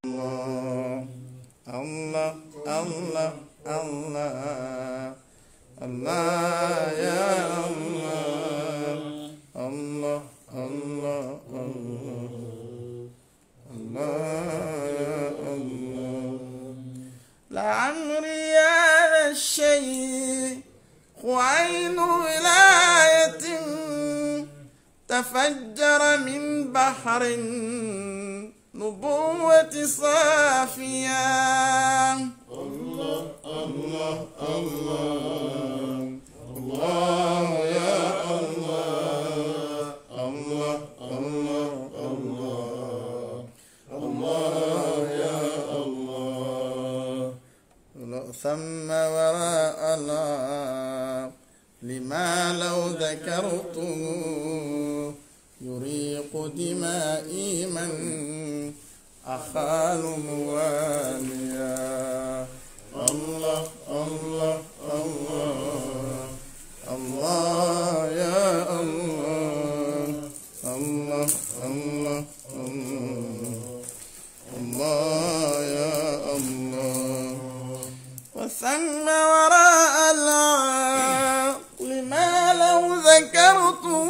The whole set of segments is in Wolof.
الله الله الله الله الله يا الله الله الله الله الله يا الله لعمري هذا الشيخ عين ولاية تفجر من بحر نبوة صافية الله الله الله الله يا الله الله الله الله الله يا الله ثم وراء الله لما لو ذكرته يريق دمائي من أخال مواليا الله الله الله الله يا الله الله الله الله الله يا الله وثم وراء العقل ما لو ذكرته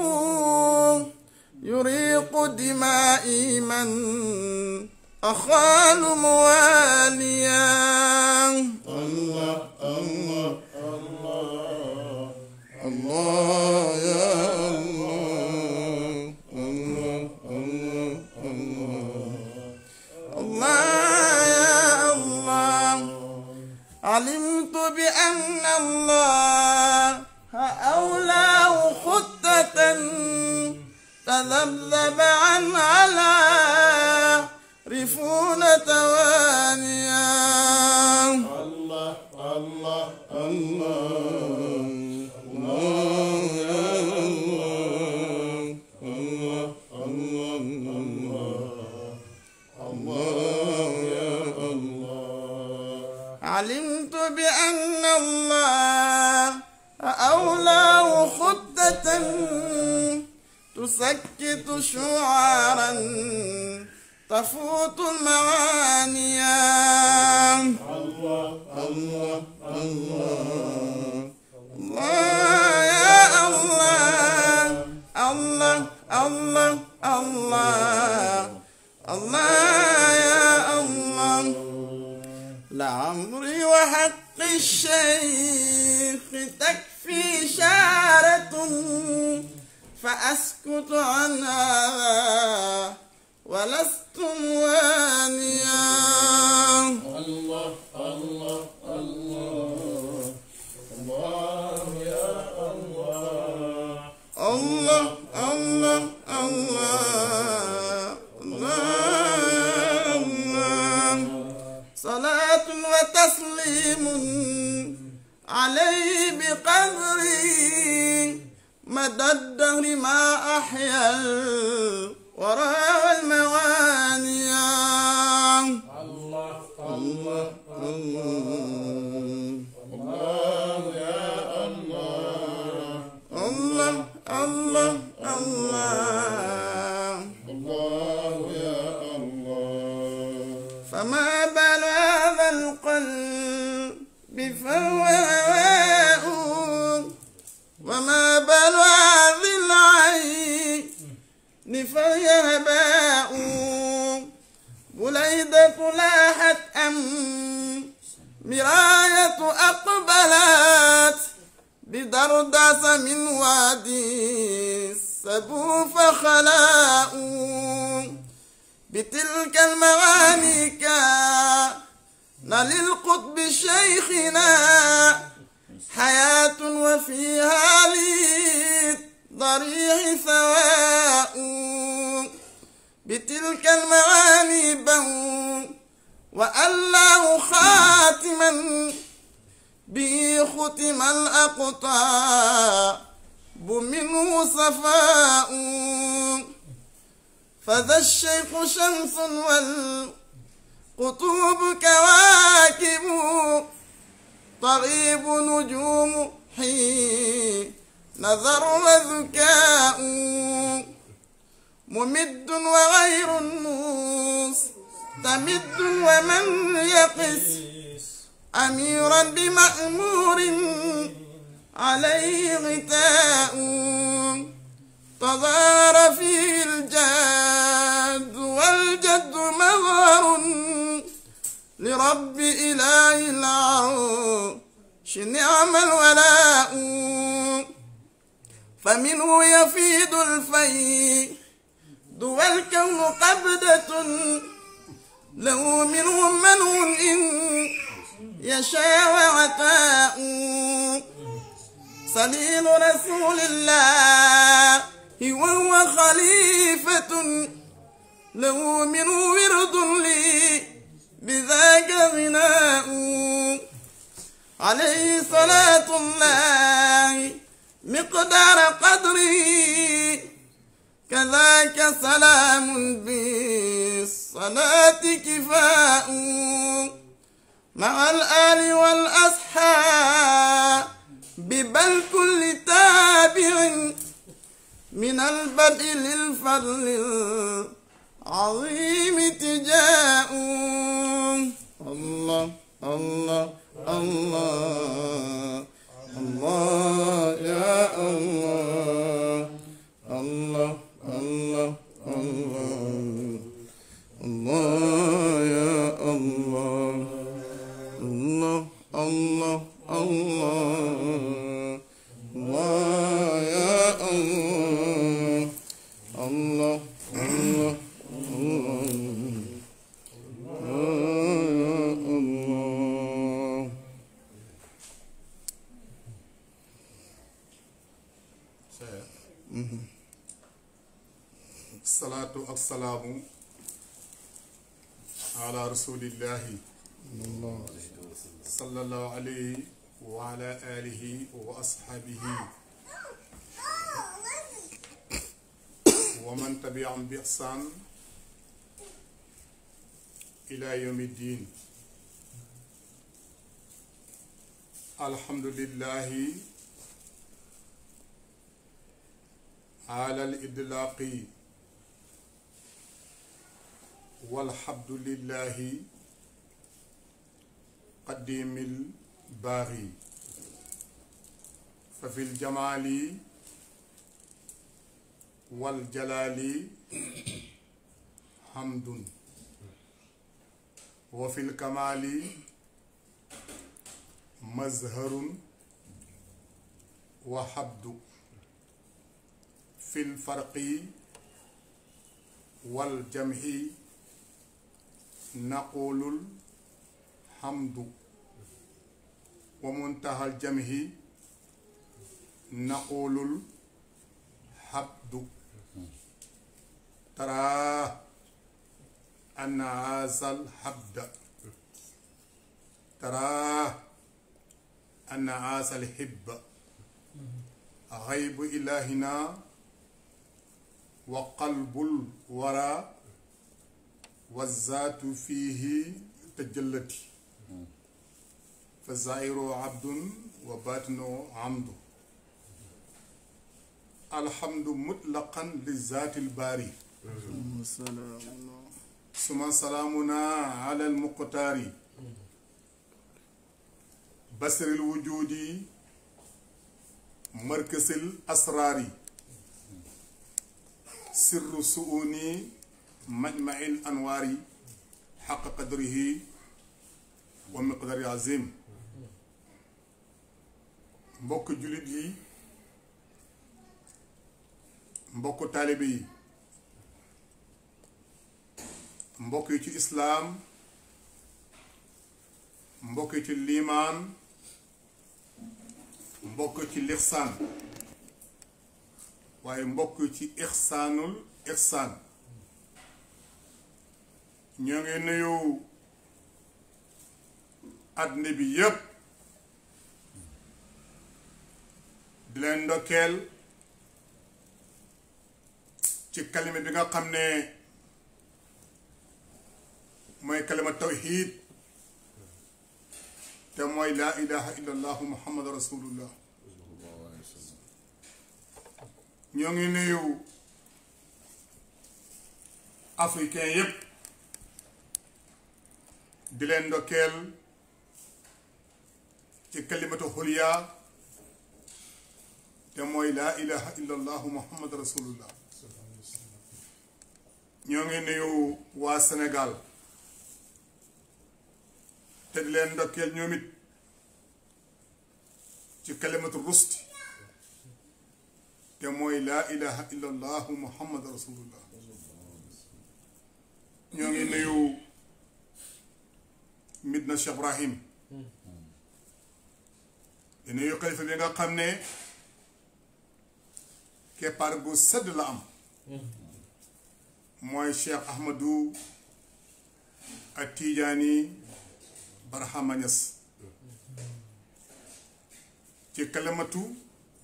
يريق دمائي من أخال مواليا الله الله الله الله يا الله الله الله الله الله يا الله علمت بأن الله أولاه خطة تذبذب عن على رفون توانيا الله الله الله الله يا الله الله الله الله يا الله علمت بأن الله أولاه خطة تسكت شعارا تفوت المعانيا الله الله الله الله يا الله الله الله الله الله يا الله لعمري وحق الشيخ تكفي شارة فأسكت عن هذا ولست موانيا الله الله الله الله يا الله الله الله الله الله الله صلاة وتسليم عليه بقدري مدى الدهر ما أحيا وراء الموانيا الله الله الله الله يا الله الله الله الله الله يا الله فما بال هذا القلب فهو هواء وما بال هذه العين فهي هباء بليدة لاحت مراية أقبلت بدردس من وادي السبو فخلاء بتلك المعاني كان للقطب شيخنا حياة وفيها للضريح ثواء بتلك المعاني بون وألاه خاتما به ختم الأقطاب منه صفاء فذا الشيخ شمس والقطوب كواكب طريب نجوم حين نظر وذكاء ممد وغير النوس تمد ومن يقس أميرا بمأمور عليه غتاء تظاهر فيه الجاد والجد مظهر لرب إله العرش نعم الولاء فمنه يفيض الفيض والكون قبضة له منه منون إن يشاء وعطاء صليل رسول الله وهو خليفة له منه ورد لي بذاك غناء عليه صلاة الله مقدار قدره كذاك سلام بالصلاة كفاء مع الآل والأصحاب بل كل تابع من البدء للفضل العظيم تجاء الله الله الله الله يا الله الله الله الله الله يا الله الله الله الله الله يا الله الله الله الله salaatu ak salaamu ala rasulillahi sallallahu alayhi wa ala alihi wa ashaabihi wa man tabi'ahum bi ihsaan ila yawmi ddin alhamdulillahi ala al idlaaqi والحمد لله قديم الباغي ففي الجمال والجلال حمد وفي الكمال مزهر وحبد في الفرق والجمع نقول الحمد ومنتهى الجمع نقول الحمد ترى أن هذا الحمد ترى أن هذا الحب غيب إلهنا وقلب الورى والذات فيه تجلت فالظاهر عبد وباطنه عمد الحمد مطلقا للذات الباري ثم سلامنا على المقتار بسر الوجود مركز الأسرار سر سؤوني مجمع الأنوار حق قدره ومقدار عظيم mbokk jullit yi mbokk taalibe yi mbokk yi ci islaam mbokk yi ci liimaan mbokk ci lixsaan waaye mbokk ci ixsaanul ixsaan ñoo ngi nuyu àddina bi yépp di leen ndokkeel ci kalima bi nga xam ne mooy kalima tawxiid te mooy laa ilaha illa allahu muhammad rasulullah ñoo ngi nuyu africain yépp di leen ndokkeel ci kalimatu xulya te mooy laa ilaha illa allahu muhammad rasulullah. ñoo ngi nuyu waa Sénégal te di leen ndokkeel ñoom it ci kalimatu rusti te mooy laa ilaha illa allahu muhammad rasulullah. ñoo ngi nuyu Medina Cheikh Ibrahim di nuyu xalifa bi nga xam ne keppaar gu sedd la am mooy Cheikh Ahmadou At-Tijaani Barhama Niass ci kalimatu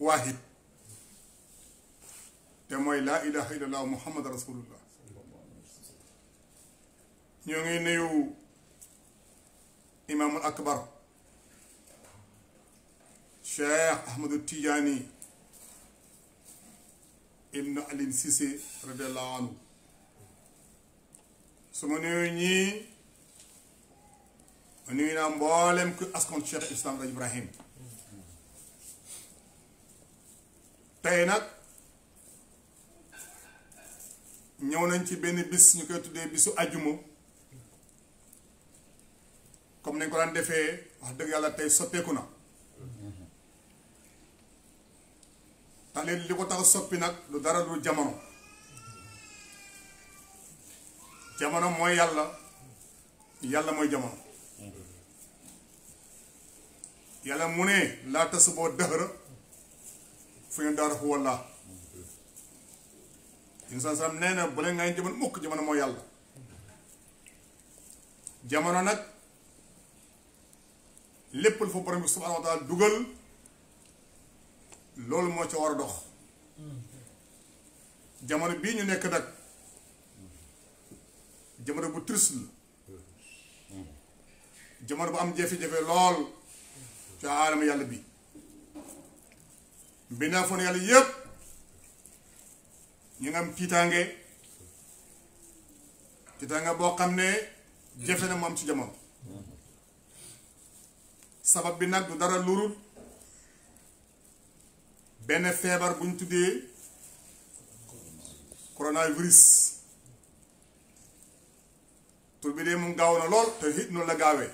waahid te mooy laa ilaha illallah muhammad rasulullah. ñoo ngi nuyu imaamul akbar Cheikh Ahmadou Tijaani ibnu Alin Cissé radiallahu anhu. su ma nuyu ñii ma nuyu naa mboolem ku askan Cheikh Islam Raj Ibrahim. tey nag ñëw nañ ci benn bis ñu koy tuddee bisu àjjuma comme nañ ko daan defee wax dëgg yàlla tey soppeeku na tax leen li ko tax soppi nag lu dara du jamono. jamono mooy yàlla yàlla mooy jamono. yàlla mu ne laa tas boo dëxëra fu ñu daara fu walla insan sam nee na bu leen ngay jamono mukk jamono mooy yàlla. jamono nag lépp lu fa borom bi subhanahu wa taala dugal loolu moo ca war a dox. jamono bii ñu nekk nag jamono bu triste la jamono bu am jafe-jafe lool ca aalama yàlla bi mbindaa foon yàlla yépp ñu ngi am tiitaange boo xam ne jafe na mu am ci jamono. sabab bi nag du dara lurul benn feebar bu ñu tuddee coronavirus. tur bi dee moom gaaw na lool te it noonu la gaawee.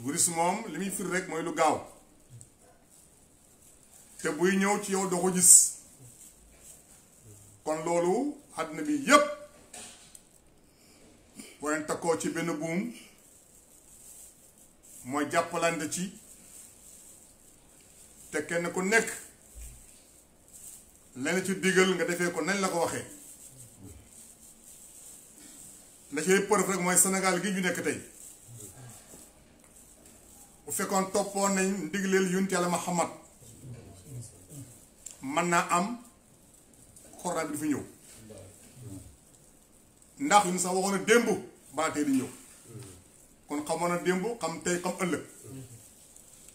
virus moom li muy firi rek mooy lu gaaw te buy ñëw ci yow doo ko gis. kon loolu àddina bi yépp wayen takkoo ci benn buum mooy jàppalante ci te kenn ku nekk leen ci digal nga defee ko nañ la ko waxee. la ciy preuve rek mooy Sénégal gi ñu nekk tey bu fekkoon toppoon nañ ndigleel yonent Yàlla Muhammad mën naa am corona bi du fi ñëw ndax ñun sax waxoon na démb baa tey di ñëw kon xamoon na démb xam tey xam ëllëg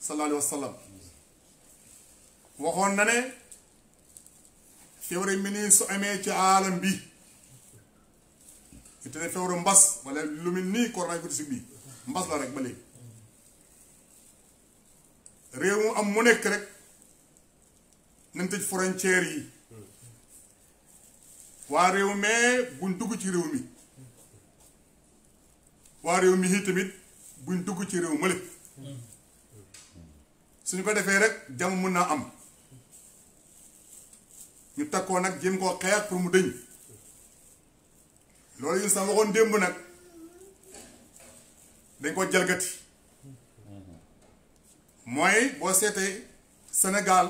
sallallahu alayhi wa sallam. waxoon na ne feebar mi nii su amee ci aalam bi te ne feebaru mbas wala lu mel nii coronavirus bi mbas la rek ba léegi réew mu am mu nekk rek nañ tëj frontière yi waa réew mais buñ dugg ci réew mi waa réew mi yi tamit buñ dugg ci réew mële suñu ko defee rek jàmm mën naa am ñu takkoo nag jéem koo xeex pour mu dëñ. loolu yu sax waxoon démb nag dañ ko jalgati mooy boo seetee Sénégal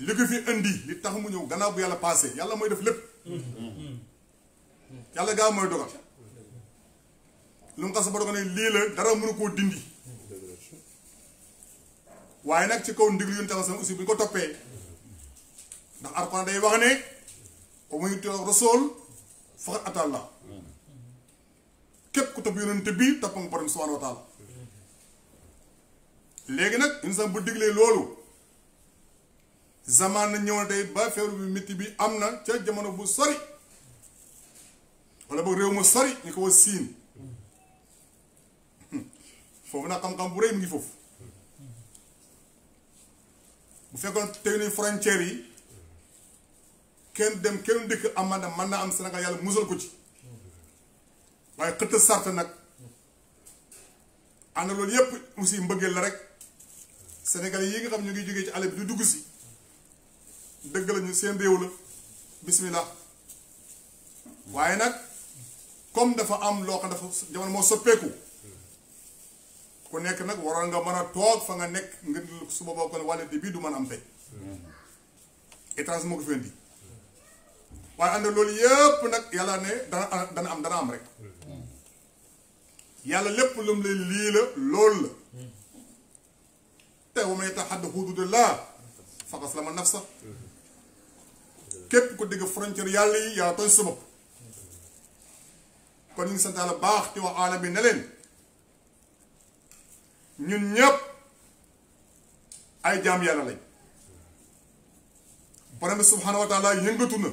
li ko fi indi li tax mu ñëw gannaaw bu yàlla passé yàlla mooy def lépp yàlla gaaw mooy dogal lu mu xas ba dogal ne lii la dara mënu koo dindi waaye nag ci kaw ndiglu yu tax aussi bu ñu ko toppee ndax Alxuraan day wax ne wa man yuti rasul faqad ataa Allah képp ku topp yonent bi topp nga borom subhanahu wa taala. léegi nag insan bu diglee loolu zaman na ñëw na tey ba feebar bi métti bi am na ca jamono bu sori wala boog réew mu sori ñu ko wax siin foofu nag xam-xam bu rëy mu ngi foofu bu fekkoon tey nañ frontière yi kenn dem kenn dëkk amana mën naa am Sénégal yàlla musal ko ci waaye xëtt sart nag ànd loolu yépp aussi mbëggeel la rek Sénégalais yi nga xam ñu ngi jógee ci àll bi du dugg si dëgg la ñu seen réew la bismillah waaye nag comme dafa am loo xam dafa jamono moo soppeeku ku nekk nag waroon nga mën a toog fa nga nekk nga su boobaa kon wàllu bii du mën a am tey étranger moo ko fi indi waaye ànd loolu yépp nag yàlla ne dana am rek yàlla lépp lu mu leen lii la loolu la te wa man yata'adda hududallah faqad zalama nafsa képp ko dégg frontière yàlla yi yaa tooñ sa bopp kon ñu ngi sant yàlla baax ci wax alam bi ne leen ñun ñëpp ay jaam yàlla lañ borom bi subhanahu wa taala yëngatu na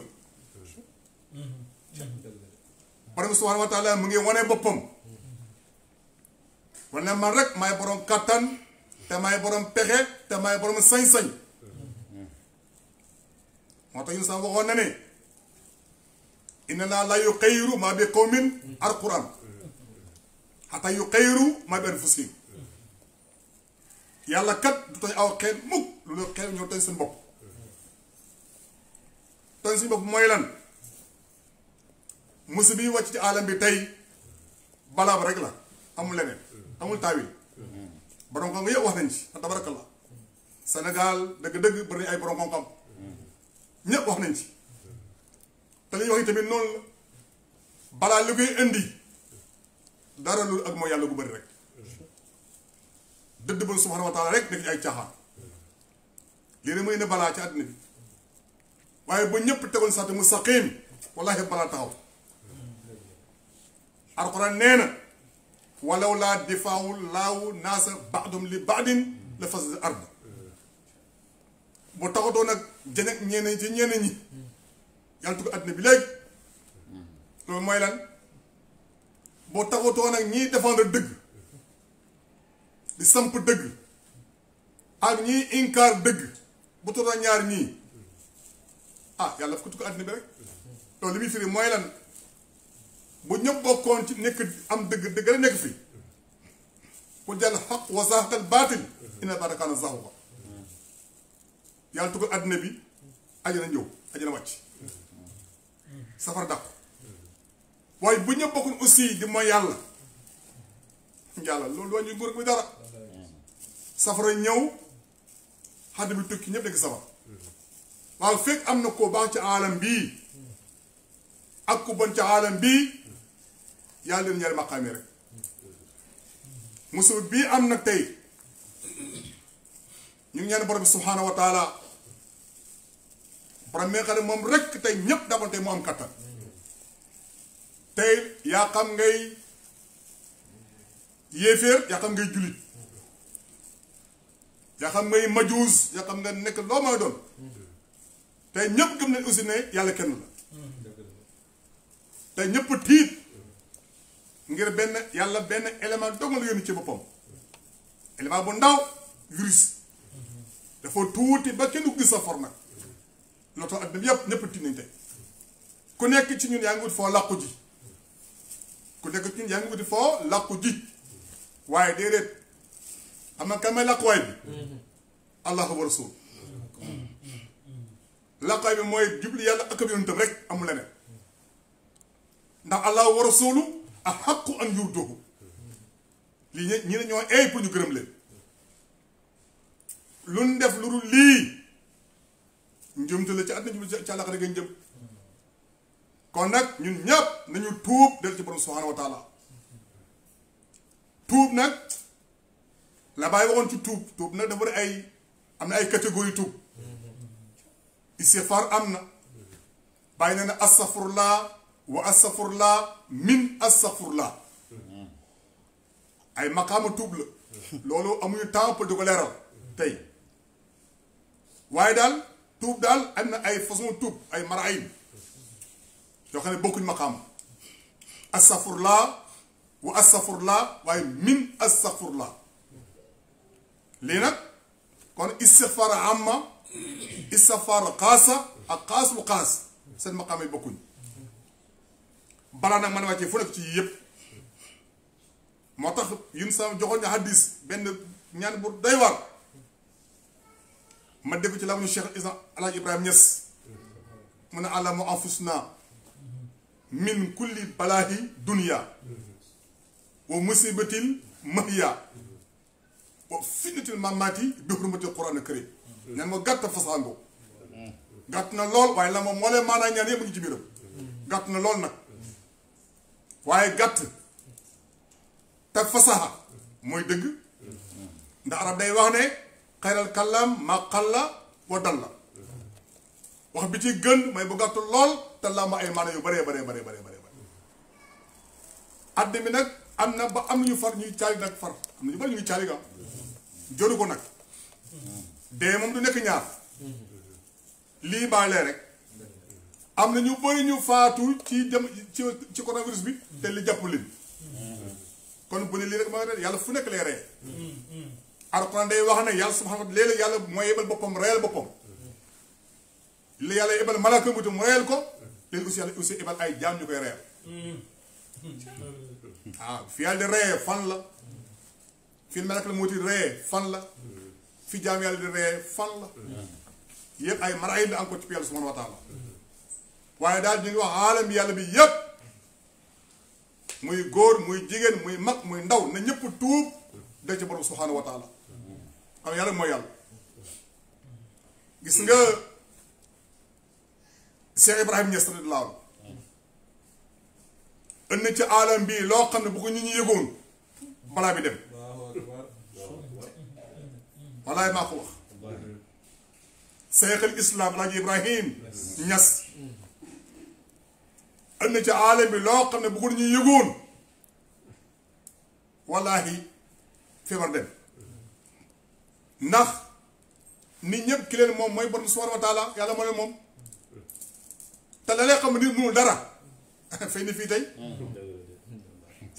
borom bi subhanahu wa taala mu ngi wane boppam wane man rek maay borom kattan te maay borom pexe te maay borom sañ-sañ moo tax ñu sax waxoon na ne inna laa la yuxayyiru maa bi qawmin alquran xataa yuxayyiru maa bi anfusihim yàlla kat du tooñ aw xeet mukk lu la xeet ñoo tooñ seen bopp tooñ seen bopp mooy lan musu bi wàcc ci alam bi tey balaa ba rek la amul leneen amul taawil borom xam nga yëpp wax nañ ci tabarakallah Sénégal dëgg-dëgg bari ay borom xam-xam ñëpp wax nañ ci te li ñuy wax tamit noonu la balaa li koy indi dara loolu ak mooy yàlla gu bëri rek dëdd ba subhanahu wa taala rek nekk ci ay caaxaan lii ne muy ne balaa ci àddina bi waaye ba ñëpp tegoon sax mu saqiim wallahi balaa taxaw alquran nee na walaw laa difaawu laawu naasa baadum li baadin la fasad ard boo taxatoo nag jëne ñeneen ci ñeneen ñi yàlla tu ko àddina bi léegi loolu mooy lan boo taxatoo nag ñiy défendre dëgg di samp dëgg ak ñiy inkaar dëgg bu toota ñaar ñii ah yàlla daf ko tu ko àddina bi rek loolu li muy firi mooy lan bu ñëpp bokkoon ci nekk am dëgg dëgg la nekk fi ku jàll xaq wa zaaqal baatil inna baada kaana zahuqa yàlla tugal àddina bi ajana ñëw ajana wàcc safara dàq waaye bu ñëpp bokkoon aussi di mooy yàlla loolu waa ñu nguur bi dara safara ñëw xadd bi tukki ñëpp dégg safara waaw fekk am na koo baax ci aalam bii ak ku bon ci aalam bii yàlla leen ñaari maqaami rek musul bii am nag tey ñu ngi ñaan borom bi subhaanahu wa taala borom mi nga xam ne moom rek tey ñépp dakoon tey mu am kattan tey yaa xam ngay yéeféer yaa xam ngay julit yaa xam ngay majuus yaa xam nga nekk loo mooy doon tey ñépp gëm nañ aussi ne yàlla kenn la tey ñépp tiit ngir benn yàlla benn élément dong la yónni ci boppam élément bu ndaw virus dafa tuuti ba kenn ku gis sa for nag loo tax adduna bi yëpp ñëpp tiit nañ tey ku nekk ci ñun yaa ngi wut foo làqu ji ku nekk ci ñun yaa ngi wuti foo làqu ji waaye déedéet xam nga kan may làquwaay bi allahu wa rasul làquwaay bi mooy jubli yàlla ak ab yonentam rek amul leneen ndax allahu wa rasulu ahaqqu an yurduhu lii ñi ne ñoo eey pour ñu gërëm leen lu ñu def lu dul lii njëmte la ci àddina jubli ci àllaxira ngeen jëm kon nag ñun ñëpp nañu tuub del ci borom subhanahu wa taala tuub nag la bàyyi waxoon ci tuub nag dafa ay am na ay catégorie tuub istighfar am na bàyyi na ne astaghfirullah wa astaghfirullah min astaghfirullah ay maqaama tuub la loolu amuñu temps pour di ko leeral tey waaye daal tuub daal am na ay façon tuub ay maraayim yoo xam ne bokkuñ maqaama astafurlaa wa astafurlaa waaye min astafurlaa lii nag kon istixfaar amma istixfaar xaasa ak xaasul xaas seen maqaam yi bokkuñ balaa nag mën a wàccee fu nekk ci yëpp moo tax yun sa joxoon ñu hadis benn ñaan bu doy war ma dégg ci la mu Cheikh Islam Alaaji Ibrahima Niass mu ne alamu anfusna min kulli balaahi dunya wa musibatil mahya wa fitnatil mamati bi hurmatil Qur'an karim ñaan moo gàtt fasango gàtt na lool waaye la moom moo leen maanaa ñaan yëpp ngi ci biiram gàtt na lool nag waaye gàtt te fasaha mooy dëgg ndax arab day wax ne xayral kàllaam ma xalla wa dalla wax bi ci gën mooy bu gàttul lool te làmb ay maana yu bëree bare addi mi nag am na ba am nañu far ñuy caali nag far am na ñu bari ñu ngi caali ga joru ko nag dee moom du nekk ñaar lii baalee rek am na ñu bëri ñu faatu ci dem ci coronavirus bi te li jàpp leen kon bu ne lii rek ma nga yàlla fu nekk lay reye Alxuraan day wax ne yàlla subhaanahu wa taala léeg-léeg yàlla mooy yebal boppam reyal boppam li yàlla yebal malaaka mutu mu reyal ko léegi aussi yàlla aussi yebal ay jaam ñu koy reyal waaw fi yàlla di reyee fan la fi malaaka la muti reyee fan la fi jaam yàlla di reyee fan la yëpp ay maraayil la encore ci yàlla subhaanahu wa taala waaye daal ñu ngi wax aalam yàlla bi yëpp muy góor muy jigéen muy mag muy ndaw na ñëpp tuub da ci borom subhaanahu wa taala xam yàlla mooy yàlla gis nga Cheikh Ibrahima Niass radiyallaahu anhu ënn ci aalam bii loo xam ne bu ko ñu yëgoon balaa bi dem walaay maa ko wax Cheikh al Islam Alaaji Ibrahim Niass ënn ci aalam bi loo xam ne bu ko ñu yëgoon wallaahi feebar dem ndax nit ñëpp ki leen moom mooy borom subhaanahu wa taala yàlla moo leen moom te la lee xam ne nit mënul dara fay ni fii tey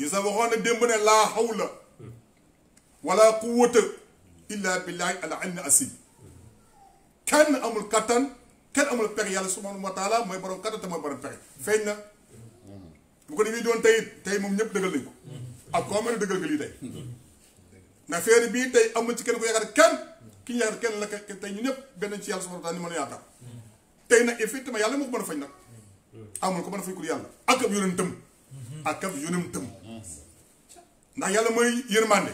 isa waxoon ne démb ne laa hawla wala quwwata illa billahi al ali asim kenn amul kattan kenn amul pexe yàlla subhaanahu wa taala mooy borom kattan te mooy borom pexe feeñ na bu ko defee doon tey moom ñëpp dëggal nañ ko ak koo mën a dëggal nga lii tey ndax feeri bii tey amul ci kenn ku yaakaar kenn ki ñu yaakaar kenn la tey ñu ñëpp benn ci yàlla subhaanahu wa taala ni mën a yaakaar tey nag effectivement yàlla moo ko mën a fañ nag amul ko mën a fañ ku yàlla ak ab yonentam ak ab yonentam ndax yàlla mooy yërmande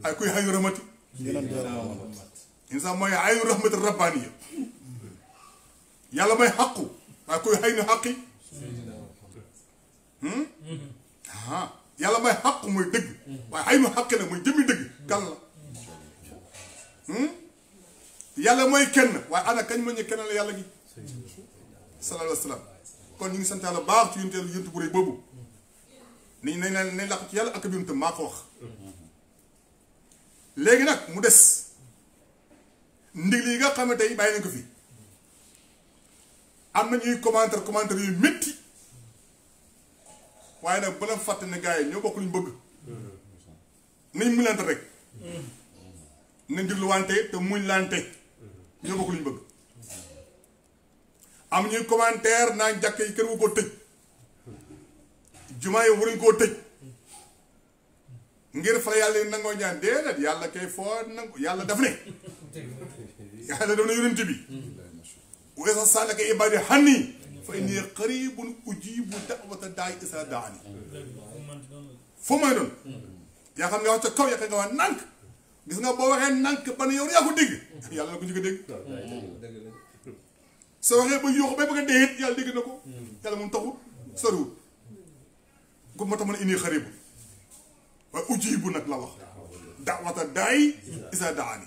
ay kuy xayu rahmati insa mooy ayu rahmati rabbaniya yàlla mooy xaqu waaye kuy xay nu xaqi yàlla mooy xaqu mooy dëgg waaye xay nu xaqi nag mooy jëmmi dëgg kan la yàlla mooy kenn waaye ana kañ ma ñu kenn la yàlla gi sallallahu alayhi wa sallam kon ñu ngi sant yàlla baax ci yuntu bu rëy boobu ni nañ làqu ci yàlla ak bi tam maa ko wax léegi nag mu des ndig yi nga xam ne tey bàyyi nañ ko fi am na ñuy commentaire yu métti waaye nag bu la fàtte ne gars yi ñoo bokk luñ bëgg nañ muñlante rek nañ dégluwante te muñ lante ñoo bokk luñ bëgg am ñuy commentaire naan jàkk yi kenn wu ko tëj jumaa yi waruñ koo tëj ngir fa yàlla yi nangoo ñaan déedéet yàlla kay foo nangu yàlla daf ne yàlla daf ne yonent bi wa iza sa'alaka ibaadi anni fa inni qaribun ujibu da'wata daa'i izaa da'ani foo may doon yaa xam nga wax ca kaw yaa nga wax nànk gis nga boo waxee nànk ba ne yow yaa ko dégg yàlla na ko njëkk a dégg soo waxee ba yóoxu ba bëgg a dee it yàlla dégg na ko yàlla moom taxul soriwul gu moo tax ma ne inni qaribun waaye ujibu nag la wax da'wata daa'i izaa da'ani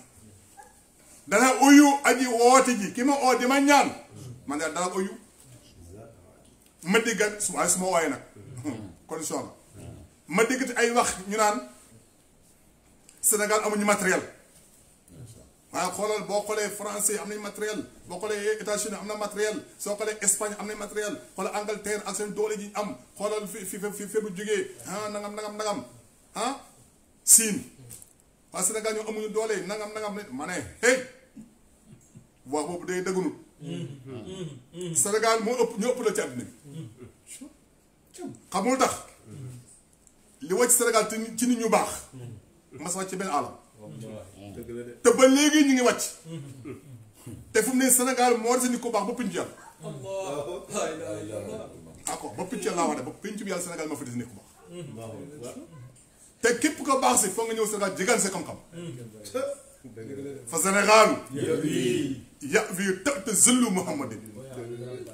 dana uyu aji woote ji ki ma oo di ma ñaan man de dana uyu ma déggat waaye su ma wooyee nag condition la ma déggati ay wax ñu naan Sénégal amuñu matériel waaye xoolal boo xoolee français am nañ matériel boo xoolee États-Unis am na matériel soo xoolee Espagne am nañ matériel xoolal Angleterre ak seen doole ji am xoolal fi bu jógee ah nangam ah Siin waa Sénégal ñoo amuñu doole nangam ne ma ne hey wax boobu day dëggunut Sénégal moo ëpp ñoo ëpp la ci àddina bi xamul tax li wàcc Sénégal ci nit ñu baax mas wàcc ci benn alam te ba léegi ñu ngi wàcc te fu mu ne Sénégal moo des nit ko baax ba pinc yàlla d'accord ba pinc yàlla laa wax de ba pinc bi yàlla Sénégal moo fa des nit ko baax te képp ko baax si foo nga ñëw Sénégal jigaan sa xam-xam fa Sénégal ya fi tëtt zëllu Muhammadin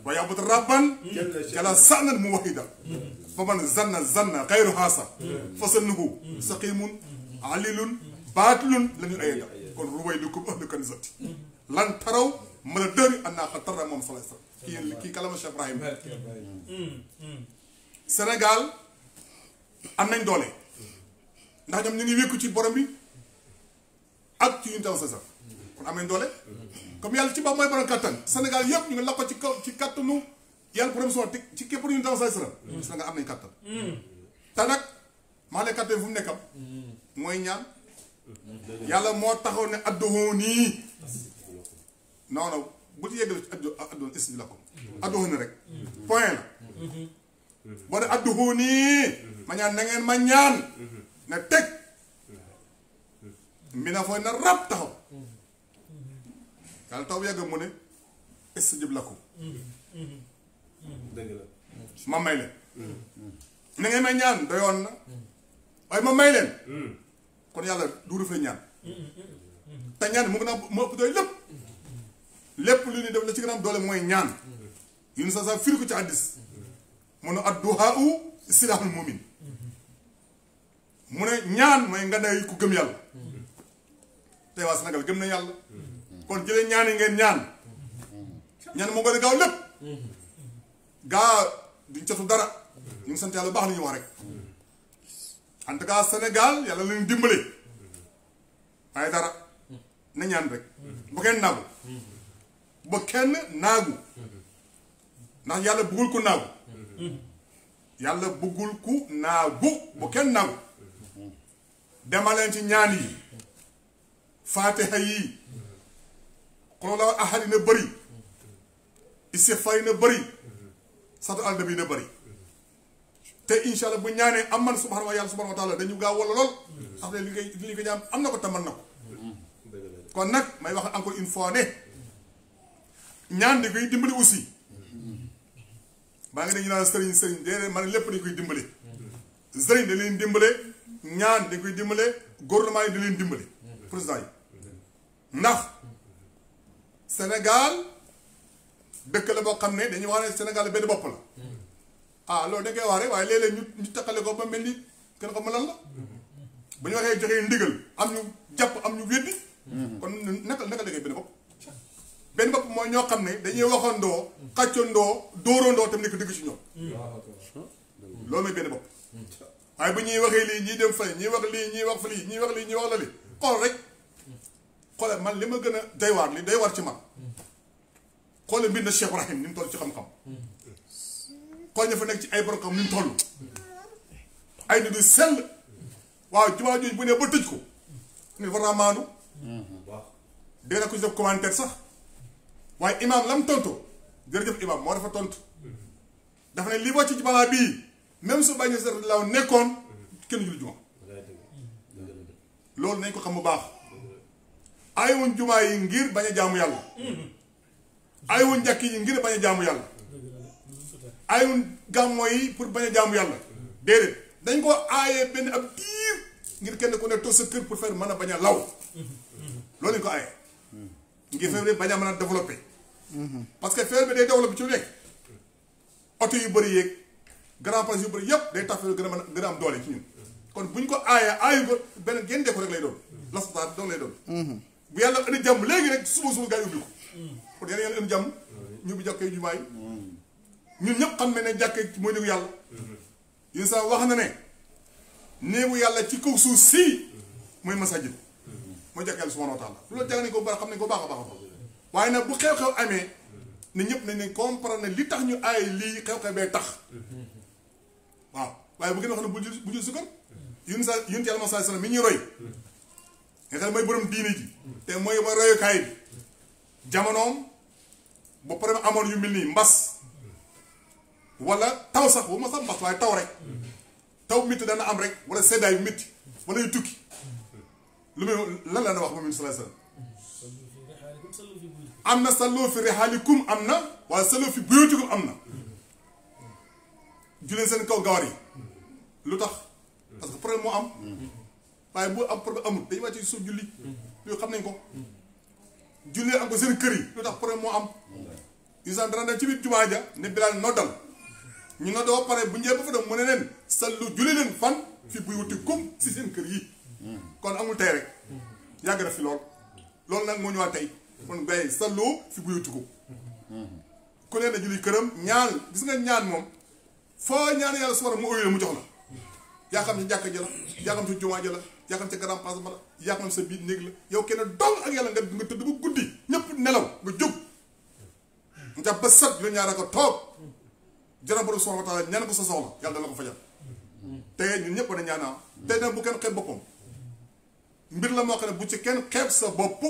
wa yabut rabban jala sànnan mu wahida fa man zanna xayru haasa fa sannuhu saqimun alilun baatilun la ñu ayeda kon ruway li ko ahlu kanisati lan taraw mën a dëri annaa xa tarra moom sallallahu alayhi wasallam kii kalama Cheikh Ibrahim Sénégal am nañ doole ndax ñoom ñu ngi wékku ci borom bi ak ci ñu taw sa sax kon am nañ doole comme yàlla ci ba mooy borom kattan Sénégal yëpp ñu ngi la ko ci kaw ci kattanu yàlla borom soo te ci képp ñu taw sa sax Sénégal am nañ kattan te nag maa ne kattan fu mu nekkam mooy ñaan yàlla moo taxaw ne adduhoo nii non non bu ci yeggal ci addoon is bi la ko adduhoo ni rek point la boo ne adduhoo nii ma ñaan na ngeen ma ñaan ne teg mbi na fooy na rab taxaw yàlla taw yàgg mu ne istajib lakum ma may leen na ngeen may ñaan doyoon na waaye ma may leen kon yàlla du rëf la ñaan te ñaan mu gën a moo ëpp doole lépp lu ñuy def la ci gën a am doole mooy ñaan yun sa firi ko ci hadiis mu ne adduhaa silaahul mu'min mu ne ñaan mooy nga nay ku gëm yàlla tey waa Sénégal gëm na yàlla kon jëlee ñaan yi ngeen ñaan moo gën a gaaw lépp gaa duñ cotu dara ñu ngi sant yàlla baax li ñu wax rek en tout cas Sénégal yàlla leen dimbale waaye dara na ñaan rek bu kenn naagu ba kenn naagu ndax yàlla bëggul ku naagu yàlla bëggul ku naagu bu kenn naagu demaleen ci ñaan yi faatiha yi xolola ahad yi na bëri istighfar yi na bëri satu aldabi na bëri te incha allah bu ñaanee am man subhanahu wa yàlla subhanahu wa taala dañu gaaw wala lool ndax ne li nga ñaan am na ko tamal na ko kon nag may wax encore une fois ne ñaan di koy dimbali aussi baa nga dañu naan sëriñ déedéet man lépp dañ koy dimbale sëriñ da leen dimbale ñaan dañ koy dimbale gouvernement yi da leen dimbale président yi ndax Sénégal dëkk la boo xam ne dañuy wax ne Sénégal benn bopp la ah loolu da ngay wax rek waaye léeg-léeg ñu takkale ko ba mel ni kenn ko ma lan la bu ñu waxee joxee ndigal am ñu jàpp am ñu weddi kon naka déggee benn bopp mooy ñoo xam ne dañuy waxandoo xàccandoo dóorandoo tam nekk dëgg ci ñoom loolu mooy benn bopp waaye bu ñuy waxee lii ñii dem fay ñii wax lii ñii wax fa lii ñii wax lii ñii wax la li xool rek xoole man li ma gën a day war ci man xoole mbind na Cheikh Ibrahim ni mu toll ci xam-xam xool ña fa nekk ci ay borom xam ni mu toll ay nit yu sell waaw jumaa jooju bu ne ba tëj ko ni war naa maandu dégg na ko ci def commentaire sax waaye imaam lam tontu jërëjëf imaam moo dafa tontu dafa ne lii wàcc ci balaa bii même su bàyyi sa law nekkoon kenn julli juma loolu nañ ko xam bu baax aywoon jumaa yi ngir bañ a jaamu yàlla aywoon njàkk yi ngir bañ a jaamu yàlla aywoon gàmmoo yi pour bañ a jaamu yàlla déedéet dañ ko aayee benn ab diir ngir kenn ku ne toog sa kër pour faire mën a bañ a law loolu lañ ko aayee ngir feebar bi bañ a mën a développé parce que feebar bi day développé ci lu nekk oto yu bëri yeeg grand place yu bëri yëpp day tax feebar gën a am doole ci ñun kon bu ñu ko aayu ko benn génne ko rek lay doon lasutaar doon lay doon bu yàlla indi jàmm léegi rek suba gaa yi ubbi ko kon yàlla indi jàmm ñu bi jàkkee jumaa yi ñun ñëpp xam ne jàkkee mooy néegu yàlla yéen sax wax na ne néegu yàlla ci kaw suuf sii mooy masajid mooy jàkk yàlla subhanahu wa taala loolu jàng nañ ko baax xam nañ ko baax a baax a baax waaye nag bu xew-xew amee ne ñëpp nañ ne comprendre ne li tax ñu aay lii xew-xew bee tax waaw waaye bu ngeen wax ne bu jël sukkar yun yàlla sallallahu alayhi wasallam mi ñuy roy nga xam ne mooy borom diine ji te mooy royukaay bi jamonoom ba problème amoon yu mel nii mbas wala taw sax bu ma sax mbas waaye taw rek taw métti dana am rek wala seddaay yu métti wala yu tukki lu muy lan la na wax moom sallallahu alayhi wasallam am na sallu fi rihaalikum am na wala sallu fi buyutikum am na juleen seen kaw gawar yi lu tax parce que problème moo am waaye bu am problème amul dañu wàcc suuf julli lu xam nañ ko jullee am ko seen kër yi lu tax problème moo am isan dana dem ci biir jumaa ja ne Bilaal noddal ñu noddal ba pare bu ñëwee ba fa dem mu ne leen sallu julli leen fan fi buyutikum si seen kër yi kon amul tey rek yàgg na fi loolu nag moo ñëwaat tey kon bay sallu fi buyutikum ku leen a julli këram ñaan gis nga ñaan moom foo ñaan yàlla su war a mu óyu la mu jox la yaa xam ci jàkka ja la yaa xam ci jumaa ja la yaa xam ci grand place ba la yaa xam sa biir néeg la yow kenn dong ak yàlla nga tëdd ba guddi ñëpp nelaw nga jóg nga ba sat lu ñaara ko toog jërëm borom subhanahu wa taala ñaan ko sa soxla yàlla dana ko fajal te ñun ñëpp na ñaanaa te nag bu kenn xeeb boppam mbir la moo xam ne bu ci kenn xeeb sa bopp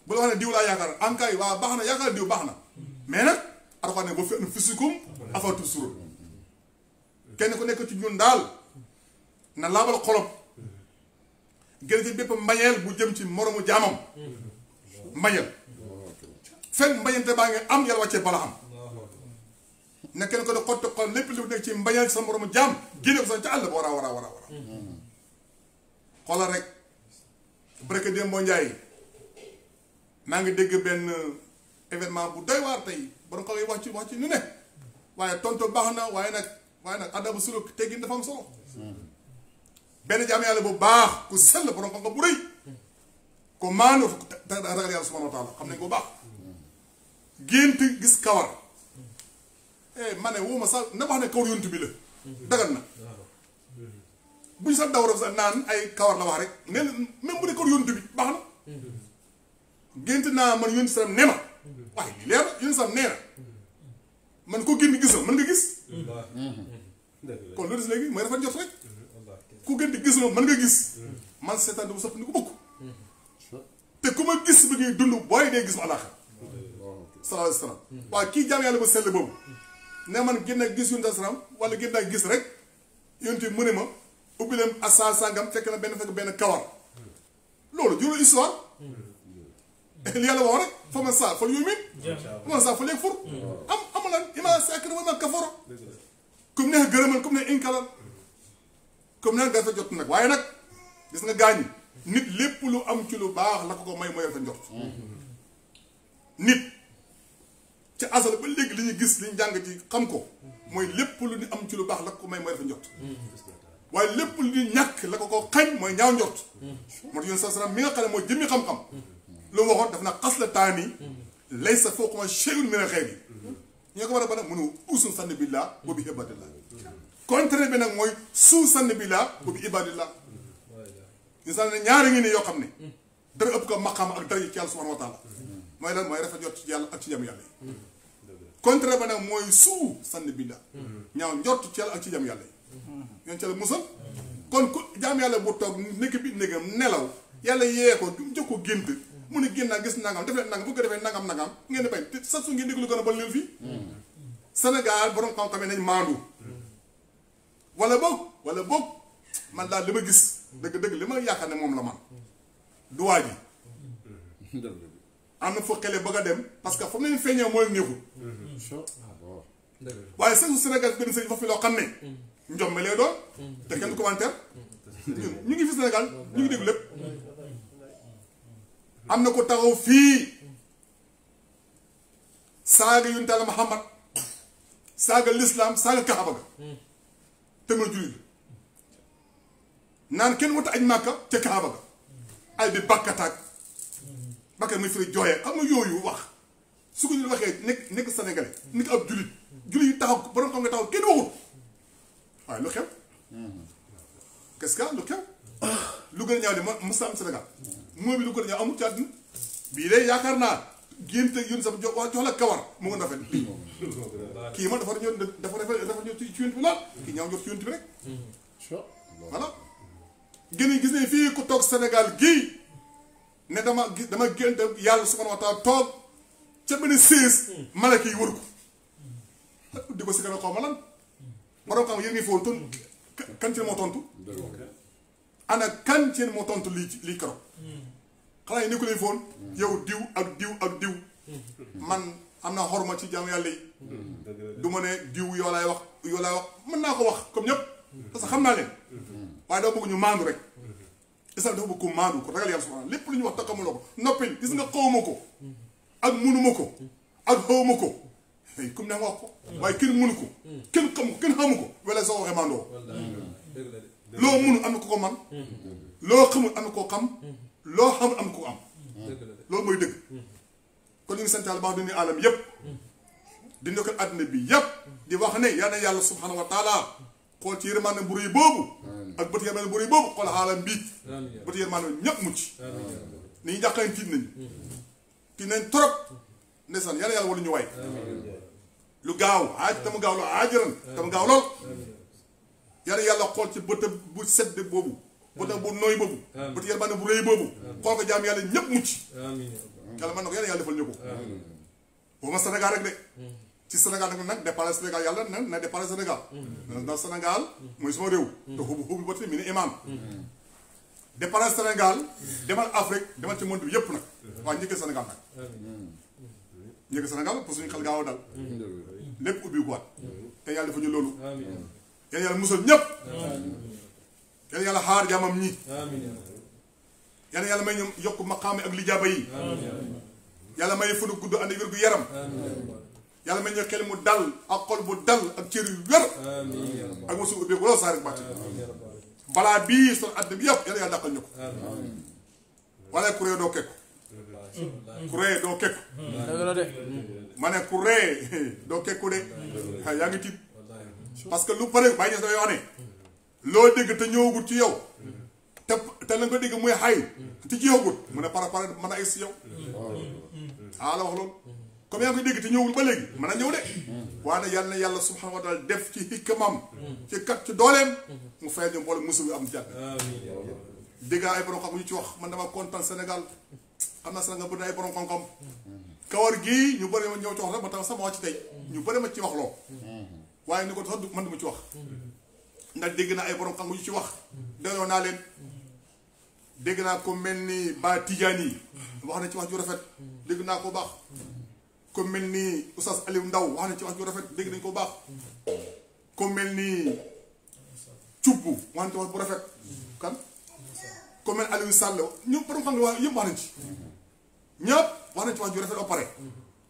bu la wax ne diw laa yaakaar ankay waa baax na yaakaar diw baax na mais nag arxaa ne ba fi an fisikum afatu surul kenn ku nekk ci ñun daal na laabal xolom gën ci bépp mbañeel bu jëm ci moromu jaamam mbañeel fekk mbañante baa ngi am yàlla wàccee bala am ne kenn ko ne xotti xol lépp lu nekk ci mbañeel sa moromu jaam génne ko sax ca àll ba war a xoolal rek barke Demba Ndiaye maa ngi dégg benn événement bu doy waar tey borom xam yi wax ci ñu ne waaye tontu baax na waaye nag addabu suluk teggin dafa am solo benn jaam yàlla bu baax ku sell borom xam-xam bu rëy ko maanu ragal yàlla subhanahu wa taala xam nañ ko baax gént gis kawar ma ne woo ma sax na wax ne kawar yontu bi la dagan na buñ sax daw rek sax naan ay kawar la wax rek ne même bu dee kawar yontu bi baax na gént naa man yontu salam ne ma waaye leer yontu salam nee na man ko génn gisal mën nga gis kon loolu des léegi mooy dafa jot rek ku gën di gis moom mën nga gis man seetaan bu sopp ni ko bokk te ku ma gis bi ñuy dund booy dee gis ma àllaaxira sallallahu alayhi wa sallam waaye kii jaam yàlla ba sell boobu ne man génn ak gis yonent salaam wala génn ak gis rek yonent mu ne ma ubbi leen asa sangam fekk na benn kawar loolu jurul histoire li yàlla wax rek fa man saa fal yu'min fa man saa fal yakfur amulan ima sakir wa ma kafara comme neex gërëmal comme ne inkalal comme neex nga fa jot nag waaye nag gis nga gaañ nit lépp lu am ci lu baax la ko may mooy fa njort nit ci asal ba léegi li ñu gis li ñu jàng ci xam ko mooy lépp lu ñu am ci lu baax la ko may mooy fa njort waaye lépp lu ñu ñàkk la ko xañ mooy ñaaw njort moo tax yoon sa salaam mi nga xam ne mooy jëmmi xam-xam lu waxoon daf na xas la taani lay sa foo xama shay'un min al-khayr yi ñoo ko war a ba nag mënu usun sann billah wa bi ibadillah contraire bi nag mooy suu sann billah wa bi ibadillah ñu sax ne ñaari ngi ne yoo xam ne dara ëpp ko maqaam ak dara yi ci yàlla subhanahu wa taala mooy lan mooy rafet jot ci yàlla ak ci jam yàlla yi contraire ba nag mooy suu sann billah ñaaw njort ci yàlla ak ci jam yàlla yi yoon ci la musal kon ku jaam yàlla bu toog nekk bi négam nelaw yàlla yee ko jox ko gént mu ne génn naa gis nangam def leen nangam bu ko defee nangam ngeen di bañ te sax su ngeen déglu gën a bon leen fii Sénégal borom xam-xam nañ maandu wala boog man daal li ma gis dëgg-dëgg li ma yaakaar ne moom la man du waa ji am na foo xele bëgg a dem parce que fa mu leen feeñee moo leen neexul waaye sax su Sénégal benn sëñ fa fi loo xam ne njom lay doon te kenn du commentaire ñu ngi fi Sénégal ñu ngi déglu lépp am na ko taxaw fii saaga yonent Yàlla Muhammad saaga lislaam saaga kaaba ga te mën a jullit naan kenn wata aj màkka ca kaaba ga ay bi bàkkataag bakkat muy firi jooyee xam nga yooyu wax su ko ñu waxee nekk sénégalais nekk ab jullit jullit yi taxaw borom xam nga taxaw kenn waxul waaye lu xew qu'est-ce que lu xew lu gën a ñaaw li ma mos am Sénégal moo bi lu gën a ñaaw amul ci àdduna bii de yaakaar naa génte yón sama jox la kawar mu ngi rafet lii kii man dafa ñëw ci yonent bi lool kii ñaaw ñor ci yonent bi rek voilà gën a gis ne fii ku toog Sénégal gii ne dama génte yàlla subhanahu wa taala toog ca benn siis malaka yi wër ko di ko si gën a xaw ma lan borom xam yéen ngi foon ton kan ci moo tontu ana kan ci moo tontu lii keroog xanaa yi ni ko lañ foon yow diw ak diw ak diw man am naa xorma ci jaamu yàlla yi du ma ne diw yoo laay wax mën naa ko wax comme ñëpp parce que xam naa leen waaye dama bëgg ñu maandu rek islam dafa bëgg ko maandu ko ragal yàlla subhanahu lépp lu ñu wax taxamuloo ko noppil gis nga xawma ko ak munuma ko ak xawma ko comme ne nga wax ko waaye kenn munu ko kenn xam ko kenn xamu ko wala soo waxee maandoo loo munu am na ko ko man loo xamul am na koo xam loo xamul am na ko am loolu mooy dëgg kon ñu ngi sant yàlla baax di nuyu alam yëpp di ndokkal àddina bi yëpp di wax ne yal na yàlla subhanahu wa taala xool ci yërmande bu rëy boobu ak bët yërmande bu rëy boobu xool alam bi bët yërmande ñëpp mucc ni ñu jàqaleen tiit nañ trop ndeysaan yal na yàlla wala ñu way lu gaaw tamu gaaw lool aajaran tamu gaaw lool yal na yàlla xool ci bëtam bu sedd boobu bëtam bu nooy boobu bët yërmande bu rëy boobu xool ko jaam yàlla ñëpp mucc yàlla man na ko yal na yàlla defal ñu ko boo ma Sénégal rek de ci Sénégal nag déparé Sénégal yàlla na déparé Sénégal ndax Sénégal mooy suma réew te xubu ba tey mi ne imaam déparé Sénégal demal Afrique demal ci monde bi yëpp nag waaye njëkkee Sénégal nag njëkkee Sénégal pour suñu xel gaaw a dal lépp ubbi ko waat te yàlla dafa ñu loolu yal yàlla musal ñëpp yal yàlla xaar jaamam ñi yal yàlla may ñu yokk maqaame ak lijaaba yi yàlla may fu nu gudd ànd wér gu yaram yàlla may ñu xel mu dal ak xol bu dal ak cër yu wér ak mosu ubbeeku loolu saa rek bàtt balaa bii son àddina bi yëpp yàlla yàlla dàqal ñu ko wala ku ree doo kekku ku ree doo kekku ma ne ku ree doo kekku de yaa ngi tiit parce que lu pare bàyyi ñes dafay wax ne loo dégg te ñëwagut ci yow te la nga dégg muy xay ci jeexagut mu ne para mën a egg si yow la wax loolu comme yaa ngi koy dégg te ñëwul ba léegi mën a ñëw de waaye yàlla na yàlla subhanahu wa taala def ci hikkamam ci kat ci dooleem mu fay ñu mboole musul am jàpp dégg ay borom xam ñu ci wax man dama kontaan Sénégal xam naa Sénégal bëri na ay borom xam-xam kawar gii ñu bëri ma ñëw ci wax rek ma tax sama wax ci tey ñu bëri ma ci wax loo waaye ni ko sax man duma ci wax ndax dégg naa ay borom xam ñu ci wax delloo naa leen dégg naa ko mel ni Ba Tidiane yi wax na ci wax ju rafet dégg naa ko baax ko mel ni Oustaz Aliou Ndaw wax na ci wax ju rafet dégg nañ ko baax ko mel ni Cubbu wax na ci wax bu rafet kan ko mel Aliou Sall ñëpp borom xam ne wax yëpp wax nañ ci ñëpp wax nañ ci wax ju rafet ba pare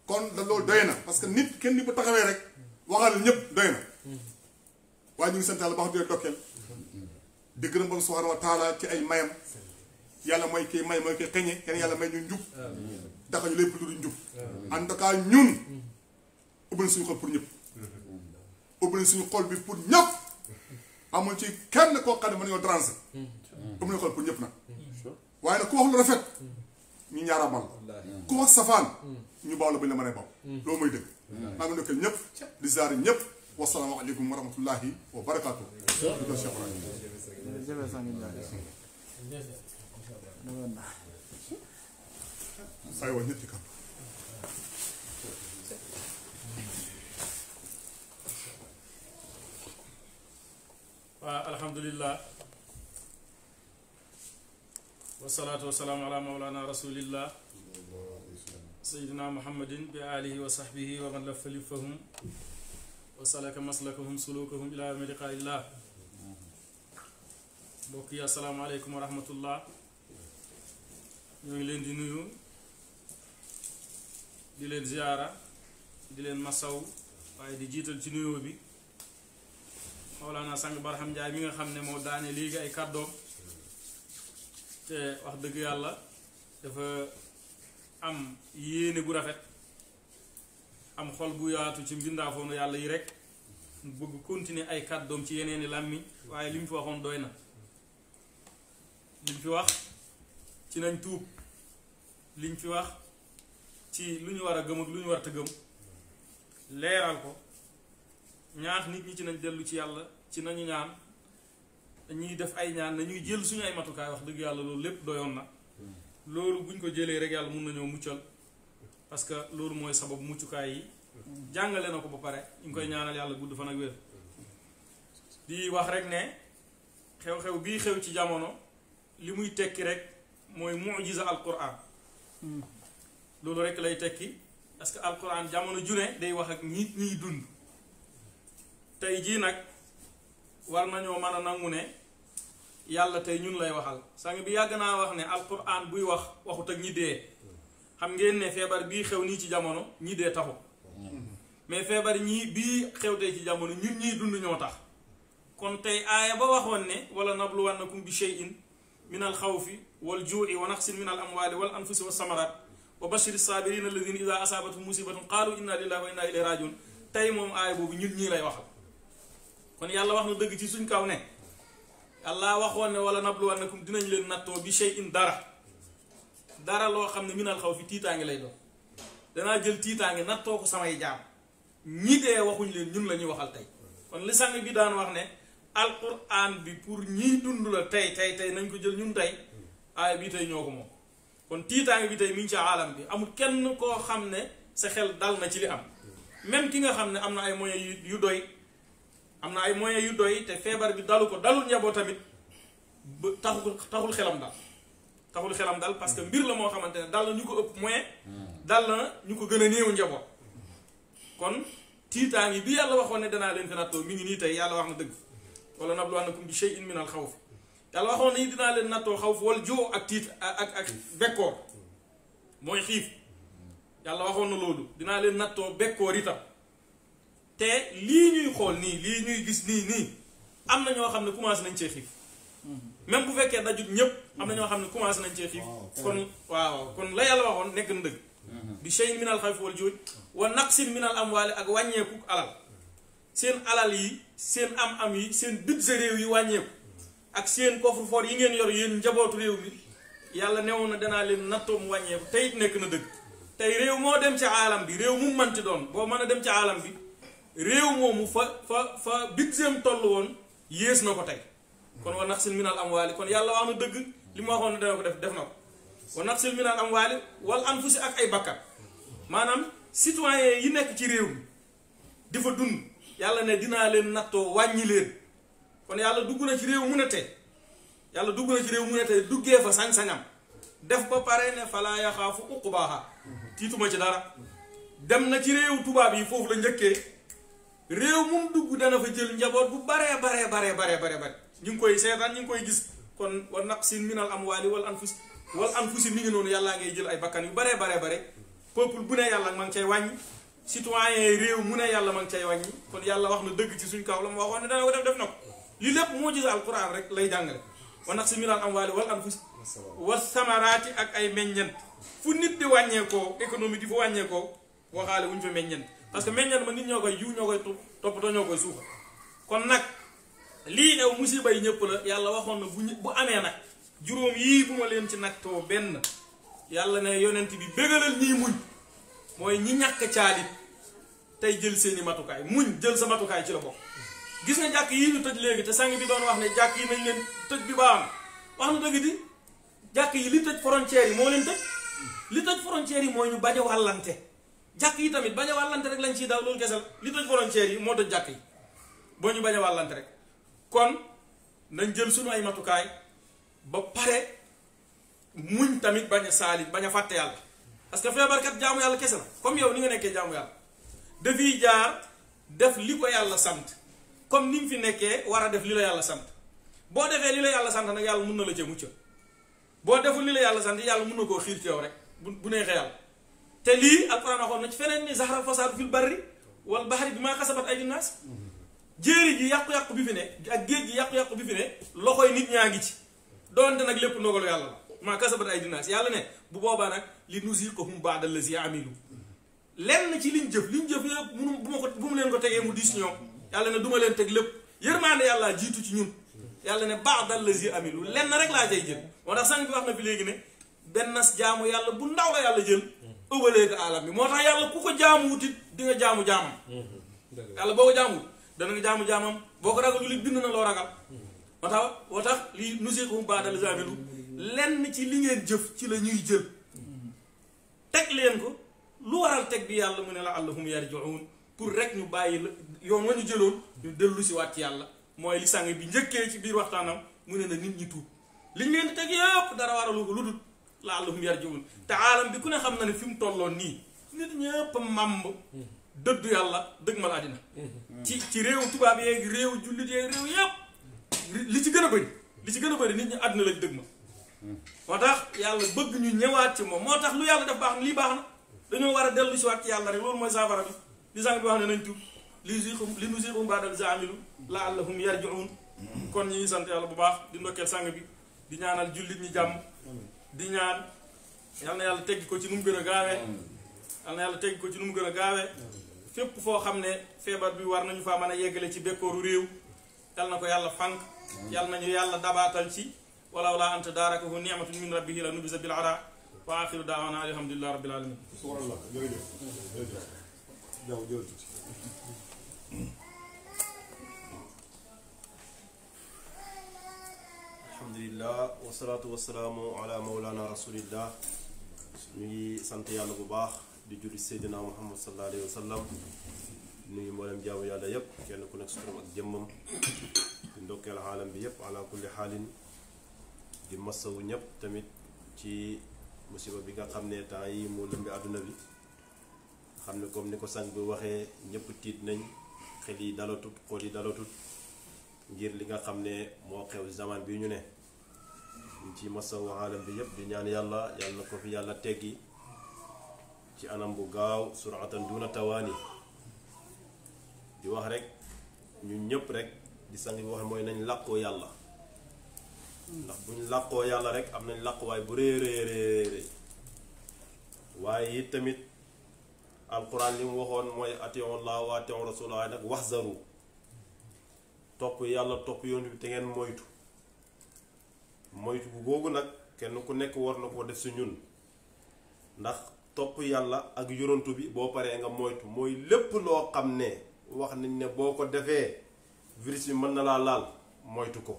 kon da loolu doy na parce que nit kenn ni bu taxawee rek waxal ñëpp doy na waaye ñu ngi sant yàlla baax di dokkeel di gërëm ba subhanahu wa taala ci ay mayam yàlla mooy koy may mooy koy xeñe kenn yàlla may ñu njub daxa ñu lépp lu dul njub en tout cas ñun ubbi nañ suñu xol pour ñëpp ubbi nañ suñu xol bi pour ñëpp amul ci kenn koo xam ne mën nañoo tranché ubbi nañ xol pour ñëpp nag waaye nag ku wax lu rafet ñu ñaaraamal ku wax safaan ñu baaw la bañ la mën a baaw loolu mooy dëgg maa ngi ndokkeel ñëpp di ziar ñëpp wasalaamaaleykum wa rahmatullahi wa barakaatu. aywa ñetti kam waaw alhamdulillah wasalaatu wasalaamu ala mawlana rasulillah sayidina muhammadin bi alihi wa sahbihi wa man lafa lifahum wa salaka maslakahum sulukahum ila yawmi liqaa'illah mbokk yi asalaamaaleykum wa rahmatullah ñoo ngi leen di nuyu di leen ziyaara di leen masaw waaye di jiital ci nuyoo bi Mawlana Sang Barham Njaay mi nga xam ne moo daane léegi ay kàddoom te wax dëgg yàlla dafa am yéene bu rafet am xol bu yaatu ci mbindaafoonu yàlla yi rek mu bëgg continuer ay kàddoom ci yeneeni làmmiñ waaye li mu fi waxoon doy na liñ fi wax ci nañ tuub liñ fi wax ci lu ñu war a gëm ak lu ñu war a gëm leeral ko ñaax nit ñi ci nañ dellu ci yàlla ci nañu ñaan dañuy def ay ñaan nañuy jël suñu ay matukaay wax dëgg yàlla loolu lépp doyoon na loolu buñ ko jëlee rek yàlla mun nañoo muccal parce que loolu mooy sababu muccukaay yi jàngale na ko ba pare ñu ngi koy ñaanal yàlla gudd fan ak wér di wax rek ne xew-xew bii xew ci jamono li muy tekki rek mooy mujiza alquran loolu rek lay tekki parce que alquran jamono june day wax ak ñiy dund tey jii nag war nañoo mën a nangu ne yàlla tey ñun lay waxal sang bi yàgg naa wax ne alquran buy wax waxut ak ñi dee xam ngeen ne feebar bii xew nii ci jamono ñi dee taxu mais feebar ñii bii xew tey ci jamono ñun ñiy dund ñoo tax kon tey aaya ba waxoon ne wala nabluwannakum bi shay'in min al xawfi wal juu'i wa naqsin min al amwali wal anfusi wa samarat wa bashiri saabirina alladina ida asaabatum musibatun qaalu inna lillahi wa inna ilayhi rajiun tey moom aaya boobu ñun ñii lay waxal kon yàlla wax na dëgg ci suñ kaw ne yàlla waxoon ne wala nabluwannakum dinañ leen nattoo bi shay'in dara loo xam ne min al xawfi tiitaange lay doon danaa jël tiitaange nattoo ko samay jaam ñi dee waxuñ leen ñun la ñuy waxal tey kon li sang bi daan wax ne alquran bi pour ñiy dund la tey nañ ko jël ñun tey aaya bii tey ñoo ko moom kon tiitaange bi tey mi ngi ci aalam bi amul kenn koo xam ne sa xel dal na ci li am même ki nga xam ne am na ay moyens yu doy am na ay moyens yu doy te feebar bi dalu ko dalul njaboot tamit ba taxul xelam dal parce que mbir la moo xamante ne dal na ñu ko ëpp moyen dal na ñu ko gën a néew njaboot kon tiitaange bi yàlla waxoon ne danaa leen fi nattoo mi ngi nii tey yàlla wax na dëgg wala nabluwannakum bi shay'in min al xawf yàlla waxoon ne dinaa leen nattoo xawf wal joo ak tiit ak bekkoor mooy xiif yàlla waxoon na loolu dinaa leen nattoo bekkoor itam te lii ñuy xool nii lii ñuy gis nii am na ñoo xam ne commencé nañ cee xiif même bu fekkee dajut ñëpp am na ñoo xam ne commencé nañ cee xiif kon waaw kon la yàlla waxoon nekk na dëgg bi shay'in min al xawf wal joo wa naqsin min al amwaali ak wàññeeku alal seen alal yi seen am yi seen budget réew yi wàññeeku ak seen coffre-fort yi ngeen yor yéen njabootu réew mi yàlla newoon na danaa leen nattoo mu wàññeeku tey it nekk na dëgg tey réew moo dem ci aalam bi réew mu manti doon boo mën a dem ci aalam bi réew moomu fa budgetam toll woon yées na ko tey kon wa naqsin min al amwaali kon yàlla wax na dëgg li mu waxoon ne dana ko def na ko wa naqsin min al amwaali wal anfusi ak ay bakkat maanaam citoyen yi nekk ci réew mi di fa dund yàlla ne dinaa leen nattoo wàññi leen kon yàlla dugg na ci réew mu ne tey duggee fa sañ-sañam def ba pare ne falaa yaxaafu uqbaaha tiituma ci dara dem na ci réew tubaab yi foofu la njëkkee réew mum dugg dana fa jël njaboot bu bare ñu ngi koy seetaan ñu ngi koy gis kon wa naqsin min al amwaali wal anfusi mi ngi noonu yàllaa ngay jël ay bakkan yu bare peuple bu ne yàlla ma ngi cay wàññi citoyen réew mu ne yàlla ma ngi cay wàññi kon yàlla wax na dëgg ci suñ kaw la mu waxoon ne dana ko def na ko li lépp moo gis alquran rek lay jàngale wa naqsin min al amwaali wal anfusi wa samaraati ak ay meññent fu nit di wàññeekoo économie di fa wàññeekoo waxaale wuñ fa meññent parce que meññent ma nit ñoo koy jiw ñoo koy toppatoo ñoo koy suufa kon nag lii ew musiba yi ñëpp la yàlla waxoon na bu amee nag juróom yii bu ma leen ci nattoo benn yàlla ne yonent bi bégalal ñiy muñ mooy ñi ñàkk caalit tey jël seeni matukaay muñ jël sa matukaay ci la bokk gis nga jàkk yii ñu tëj léegi te sang bi doon wax ne jàkk yi nañ leen tëj bi ba am wax na dëgg di jàkk yi li tëj frontières yi moo leen tëj li tëj frontières yi mooy ñu bañ a wàllante jàkk yi tamit bañ a wàllante rek lañ ciy daw loolu kesel li tëj frontières yi moo tëj jàkk yi boo ñu bañ a wàllante rek kon nañ jël suñu ay matukaay ba pare muñ tamit bañ a saalit bañ a fàtte yàlla parce que feebarkat jaamu yàlla kese la comme yow ni nga nekkee jaamu yàlla dafiy jaar def li ko yàlla sant comme ni mu fi nekkee war a def li la yàlla sant boo defee li la yàlla sant nag yàlla mun na la cee mucc boo deful li la yàlla sant yàlla mun na koo xiir ci yow rek bu neexee yàlla te lii alquran waxoon na ci feneen ni zahara fasaadu fil barri wal bahri bi maa kasabat aydi naas jéeri ji yàqu-yàqu bi fi ne ak géej gi yàqu-yàqu bi fi ne loxoy nit ñaa ngi ci doonte nag lépp ndogalu yàlla la maa kasabat aydi naas yàlla ne bu boobaa nag li nuziqahum ba'da allazi amilu lenn ci liñ jëf yëpp bu mu leen ko tegee mu diis ñoom yàlla ne duma leen teg lépp yërmaande yàlla jiitu ci ñun yàlla ne ba'da allazi amilu lenn rek laa cay jël moo tax sang bi wax na fi léegi ne benn jaamu yàlla bu ndaw la yàlla jël ëbalee ko alam bi moo tax yàlla ku ko jaamu wutit di nga jaamu jaamam yàlla boo ko jaamu dana nga jaamu jaamam boo ko ragal li bind na loo ragal moo tax li nusiqum ba'da allazi amilu lenn ci li ngeen jëf ci la ñuy jël teg leen ko lu waral teg bi yàlla mu ne la allahum yarji'un pour rek ñu bàyyi la yoon wa ñu jëloon ñu dellu si waat ci yàlla mooy li sang bi njëkkee ci biir waxtaanam mu ne na nit ñi tuub liñ leen di teg yëpp dara waralu ko lu dul la allahum yarji'un te aalam bi ku ne xam na ne fi mu tolloon nii nit ñëpp màmb dëddu yàlla dëgg mal àddina ci réew tubaab yeeg réew jullit yeeg réew yëpp li ci gën a bëri nit ñi àddina lañ dëgg ma moo tax yàlla bëgg ñu ñëwaat ci moom moo tax lu yàlla def baax na lii baax na dañoo war a dellu si waat ci yàlla rek loolu mooy saafara bi li sang bi wax ne nañ tuub li nusiqum ba'da allazi amilu la'allahum yarji'un kon ñi ngi sant yàlla bu baax di ndokkeel sang bi di ñaanal jullit ñi jàmm di ñaan yal na yàlla teggi ko ci nu mu gën a gaawee yal na yàlla teggi ko ci nu mu gën a gaawee fépp foo xam ne feebar bi war nañu faa mën a yeggale ci bekkooru réew yal na ko yàlla fànk yal nañu yàlla dabaatal ci walaw laa anta daarakahu ni'matun min rabbihi la nubisa bil ara wa axiru daawana alhamdulillahi rabbil alamin alhamdulillah wasalaatu wasalaamu ala mawlana rasulillah ñu ngi sant yàlla bu baax di julli seydina muhammad sallallahu alayhi wa sallam nuyu mboolem jaamu yàlla yépp kenn ku nekk suturam ak jëmmam di ndokkeel xaalam bi yépp ala kulli xaalin di masawu ñépp tamit ci musiba bi nga xam ne temps yi moo lëmbi àdduna bi xam ne comme ni ko sang bi waxee ñépp tiit nañ xel yi dalatut xool yi dalatut ngir li nga xam ne moo xew zaman bi ñu ne ñu ci masawu xaalam bi yépp di ñaan yàlla yàlla na ko fi yàlla teggi ci anam bu gaaw suratan duna tawaani di wax rek ñun ñëpp rek di sang bi wax mooy nañ làqoo yàlla ndax buñ làqoo yàlla rek am nañ làquwaay bu réeréeréeré waaye it tamit alquran li mu waxoon mooy atiiwu llaaha wa atiiwu rasuula waaye nag waxzaru topp yàlla topp yoon bi te ngeen moytu bu googu nag kenn ku nekk war na koo def si ñun ndax topp yàlla ak yonantu bi boo paree nga moytu mooy lépp loo xam ne wax nañ ne boo ko defee virus bi mën na laa laal moytu ko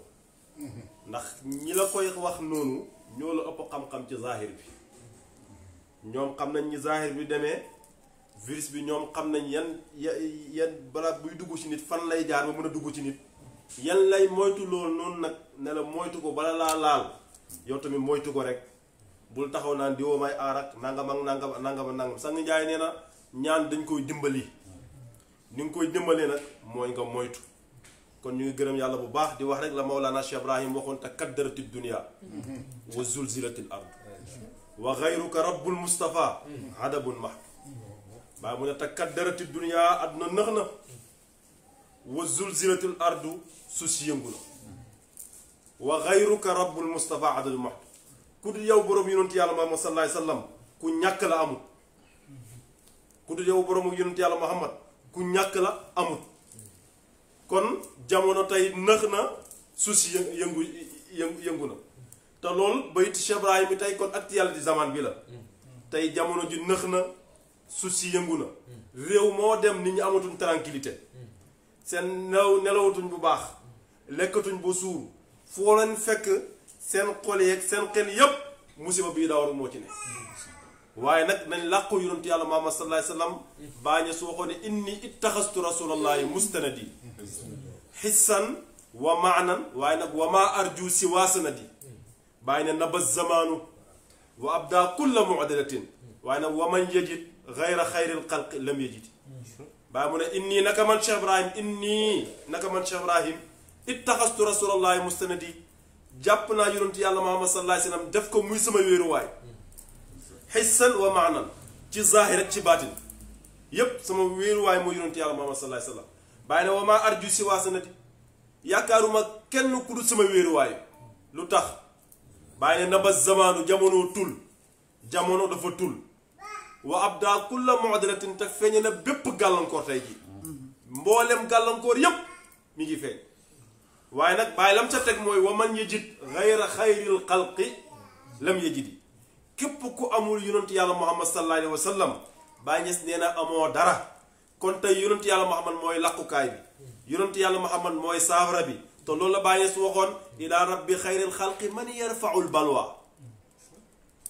ndax ñi la koy wax noonu ñoo la ëpp xam-xam ci zahir bi ñoom xam nañ ñi zahir bi demee virus bi ñoom xam nañ yan balaa buy dugg ci nit fan lay jaar ba mën a dugg ci nit yan lay moytu loolu noonu nag ne la moytu ko bala laa laal yow tamit moytu ko rek bul taxaw naan diwoo may aar ak nangam ak nangam sang njaay nee na ñaan dañ koy dimbali ni nga koy dimbalee nag mooy nga moytu kon ñu ngi gërëm yàlla bu baax di wax rek la Mawlana Cheikh Ibrahim waxoon takaddarati dunya wa zulzilatil ard wa ghayruka rabbul Mustafa adabun mah baa mu ne takaddarati dunya àdduna nëx na wa zulzilatil ardu suuf si yëngu na wa ghayruka rabbul Mustafa adabun mah ku dul yow borom yonent yàlla Muhammad sallallahu alayhi wa sallam ku ñàkk la amul ku dul yow borom yonent yàlla Muhammad ku ñàkk la amul kon jamono tey nëx na suuf si yëngu na te loolu bayit Cheikh Ibrahim bi tey kon actualité zaman bi la tey jamono ji nëx na suuf si yëngu na réew moo dem nit ñi amatuñ tranquillité seen nelawatuñ bu baax lekkatuñ ba suur foo leen fekk seen xol yeeg seen xel yépp musiba bii daa war moo ci ne waaye nag nañ làqu yonent yàlla Muhammad sallallahu alayhi wa sallam baañe su waxoon ne inni ittaxastu rasulallahi mustanadi xissan wa maanan waaye nag wa maa arju si waasanadi bàyyi ne naba zamaanu wa abda kulla mu'dalatin waaye nag wa man yajid gayra xayril xalq lam yajid bàyyi mu ne inni naka man Cheikh Ibrahim ittaxastu rasulallahi mustanadi jàpp naa yonent yàlla Muhammad sallallahu alayhi wa sallam def ko muy sama wéeruwaay xissan wa maanan ci zaahir ak ci baatin yépp sama wéeruwaay mooy yonent yàlla Muhammad sallallahu alayhi wa sallam bàyyi ne wa maa arju si waasanati yaakaaruma kenn ku dul sama wéeruwaay lu tax bàyyi ne naba zamaanu jamono dafa tul wa abda kulla mu'dalatin te feeñe na bépp gàllankoor tey ji mboolem gàllankoor yépp mi ngi feeñ waaye nag bàyyi lam ca teg mooy wa man yajid gayra xayril xalqi lam yajidi képp ku amul yonent yàlla muhammad sallallahu alayhi wa sallam Baay Ñas nee na amoo dara kon tey yonent yàlla muhammad mooy làqukaay bi yonent yàlla muhammad mooy saafara bi te loolu la Baay Ñas waxoon ila rabbi xayril xalqi man yarfaul balwa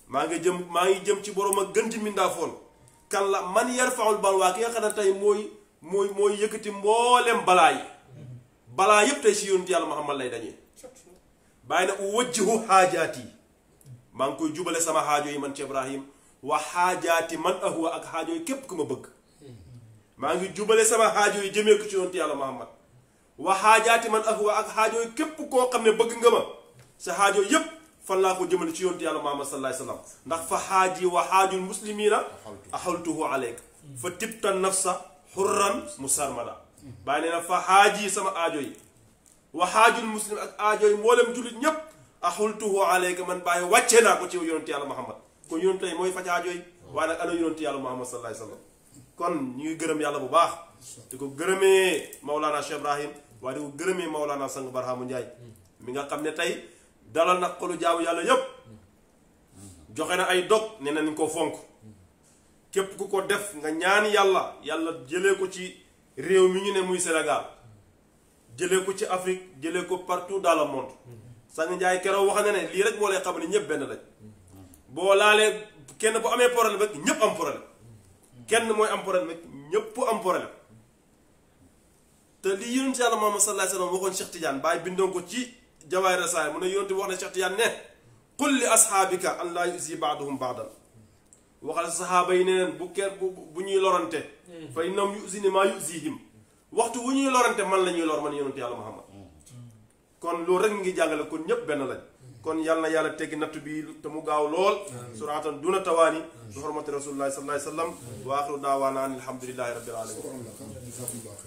maa ngi jëm ci borom ak gën ci mindaafoon kan la man yarfaul balwa ki nga xam ne tey mooy yëkkati mboolem balaa yi balaa yépp tey si yonent yàlla muhammad lay dañee bàyyi na uwajjihu xaajaat yi maa ngi koy jubale sama xaajo yi man ci Ibrahim wa xaajaati man ahwa ak xaajo yi képp ku ma bëgg maa ngi jubale sama xaajo yi jëmee ko ci yonent yàlla muhammad wa xaajaati man ahwa ak xaajo yi képp koo xam ne bëgg nga ma sa xaajo yépp fan laa ko jëmale ci yonent yàlla muhammad sallallahu alayhi wasallam ndax fa xaaji wa xaajul muslimina axaltuhu aleyka fa tibta nafsa xurran musarmada bàyyi nee na fa xaaji sama aajo yi wa xaajul muslim ak aajo yi mboolem jullit ñépp axultuhu aleyka man bàyyi wàccee naa ko ci yonent yàlla muhammad kon yonent tey mooy faj aajo yi waaye nag ana yonent yàlla muhammad sallallahu alayhi wasallam kon ñu ngi gërëm yàlla bu baax di ko gërëmee Maulana Cheikh Ibrahim waaye di ko gërëmee Maulana Sang Barhamu Ndiaye mi nga xam ne tey dalal nag xolu jaamu yàlla yépp joxe na ay dog ne nañ ko fonk képp ku ko def nga ñaan yàlla jëlee ko ci réew mi ñu ne muy Sénégal jëlee ko ci Afrique jëlee ko partout dans le monde Sang Ndiaye keroog wax na ne lii rek moo lay xam ne ñëpp benn lañ boo laalee kenn bu amee problème rek ñëpp am problème kenn mooy am problème rek ñëpp am problème te li yonent yàlla Muhammad sallallahu alayhi wasallam waxoon Cheikh Tidiane Baye bindoon ko ci Jawaahir Rasaa'il mu ne yonent wax ne Cheikh Tidiane ne qul li asxaabika an laa yuzi ba'duhum ba'dan waxal saxaaba yi ne leen bu ñuy lorante fa innahum yuzini maa yuzihim waxtu bu ñuy lorante man la ñuy lor man yonent yàlla Muhammad kon loolu rek ngi jàngale kon ñépp benn lañ kon yàlla na yàlla teggi nattu bi te mu gaaw lool suratan duna tawaani bi hurmati rasulillahi sallallahu alayhi wa sallam wa axiru daawaana an alhamdulillahi rabbil alamin